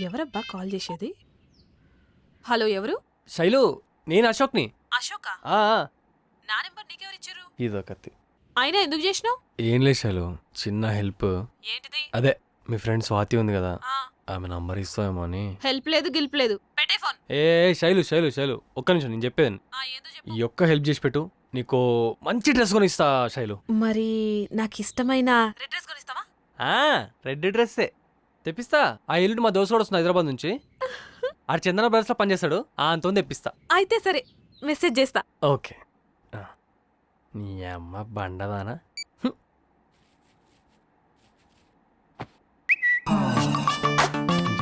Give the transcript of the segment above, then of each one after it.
ఎవరబ్బా కాల్ చేసేది? హలో, ఎవరు? శైలు, నేను అశోక్ని. అశోక? ఆ, నా నెంబర్ నీకెవరిచ్చారు? ఇదొకటి. అయినా ఎందుకు చేసినావు? ఏం లేదు శైలు, చిన్న హెల్ప్. ఏంటిది? అదే మీ ఫ్రెండ్ స్వాతి ఉంది కదా, ఆ, ఆమె నంబర్ ఇస్తావేమో అని. హెల్ప్ లేదు గిల్ప్ లేదు, పెట్టే ఫోన్. ఏ శైలు శైలు శైలు, ఒక్క నిమిషం, నేను చెప్పేది. ఏందో చెప్పు. ఈ ఒక్క హెల్ప్ చేసి పెట్టు, నీకు మంచి డ్రెస్ కొని ఇస్తా శైలు. మరి నాకు ఇష్టమైన రెడ్ డ్రెస్ కొనిస్తావా? రెడ్ డ్రెస్సే తెప్పిస్తా. ఆ ఎల్లుండి మా దోస్తు కూడా వస్తుంది హైదరాబాద్ నుంచి. ఆ చందన బ్రదర్స్ లో పనిచేస్తాడు, అంతో తెప్పిస్తా. అయితే సరే, మెసేజ్ చేస్తా. ఓకే. నీ అమ్మ బండదానా.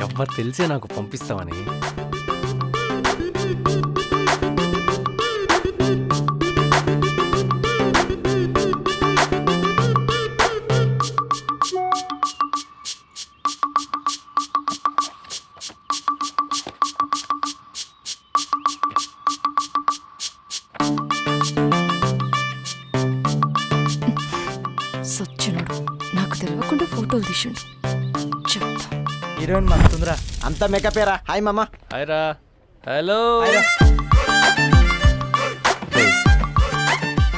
ఎవ్వరు తెలిసే నాకు పంపిస్తామని. సచ్చినాడు, నాకు తెలియకుండా ఫోటోలు తీసిండు. చెప్తా. హీరోయిన్ మస్తుందిరా. అంతా మేకపేరా. హాయ్ మామా. హాయ్ రా. హలో.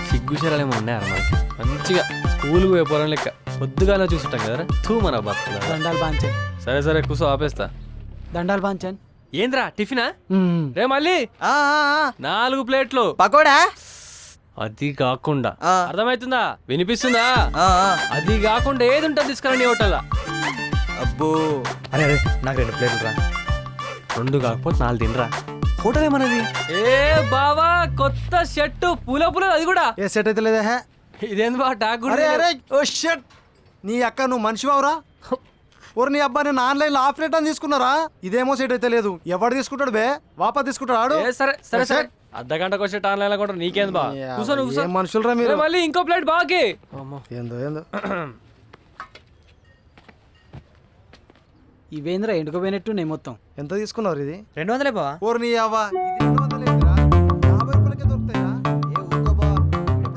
సిగ్గుశరాలేమో ఉన్నాయా మనకి? మంచిగా స్కూల్కి పోయే పోరం లెక్క పొద్దుగానే చూసుంటాం కదరా. తూ మన బతుకులా. దండాలు బాంచన్. సరే సరే కూసో, ఆపేస్తా. దండాలు బాంచన్. ఏంద్రా టిఫినా? రే మళ్ళీ 4 ప్లేట్లు పకోడా. అది కాకుండా అర్థమవుతుందా, వినిపిస్తుందా? అది కాకుండా ఏది ఉంటుంది తీసుకురా నీ హోటల్. అబ్బో. అరే అరే, నాకు 2 ప్లేట్లు రా. 2 కాకపోతే 4 తినరా. హోటల్ ఏమన్నది? ఏ బావా, కొత్త షర్టు పూల పూల, అది కూడా ఏ సెట్ అయితే లేదా? ఇదేంది బా టాక్ కూడా. అరే అరే, ఓ షట్. నీ అక్క నువ్వు మనిషివావురా? ఓరు నీ అబ్బా, నేను ఆన్లైన్ లో ఆఫ్ రేట్ అని తీసుకున్నారా? ఇదేమో సెట్ అయితే లేదు. ఎవడు తీసుకుంటాడు బే? వాపా తీసుకుంటాడు ఆడు. ఏ సరే సరే సరే, అర్ధగంటకు వచ్చే ఆన్లైన్ లో కూడా నీకేంది బా. కూర్చో నువ్వు, కూర్చో. మనుషులరా మీరు. మళ్ళీ ఇంకో ప్లేట్ బాకి. ఏందో ఏందో. ఇవేంద్రా ఎండుకోపోయినట్టు నేను మొత్తం. ఎంత తీసుకున్నారు ఇది? 200 బావా. ఓరు నీ అవ్వ, ఇది 200 ఏందిరా? 50 రూపాయలకే దొరుకుతాయా? ఏ ఊరుకో బా.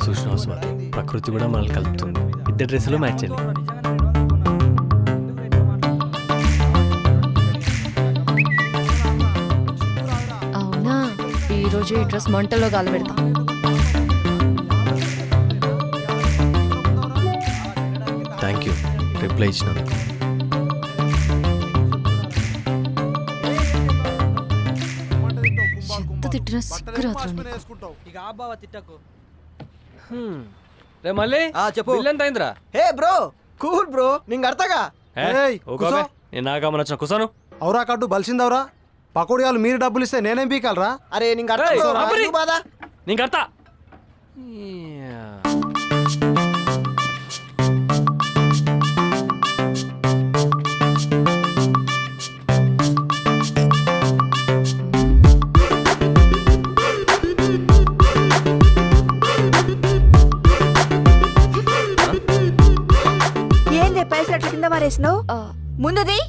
చూసినావు స్వాతి, ప్రకృతి కూడా మనల్ని కలుపుతుంది. ఇద్దరు డ్రెస్సులు మ్యాచ్ చేయాలి. అవునా, ఈరోజు ఈ డ్రెస్ మంటలో కాలబెడతా. థ్యాంక్ యూ రిప్లై ఇచ్చినందుకు. ఎంత తిట్టినా సిగ్గు రాత్రం నీకు. వేసుకుంటావు. ఇక ఆ బావా తిట్టకు. రే మళ్ళీ చెప్పు. బిల్ ఎంత అయిందిరా? హే బ్రో, కూల్ బ్రో, నింగ అర్థగా. ఏయ్, కూసో. నేను నాకమ్మని వచ్చిన కుసాను. అవురా కట్టు బలిసిందవరా? పకోడియాలు మీరు డబ్బులు ఇస్తే నేనేం పీకాలరా? అరే నింగ ఏయ్, అర్థం అబ్బరి. బాధ. నీకు అర్థ. ఏంది పైసలు అట్ల కింద మారేసినావు? ఆ, ముందుది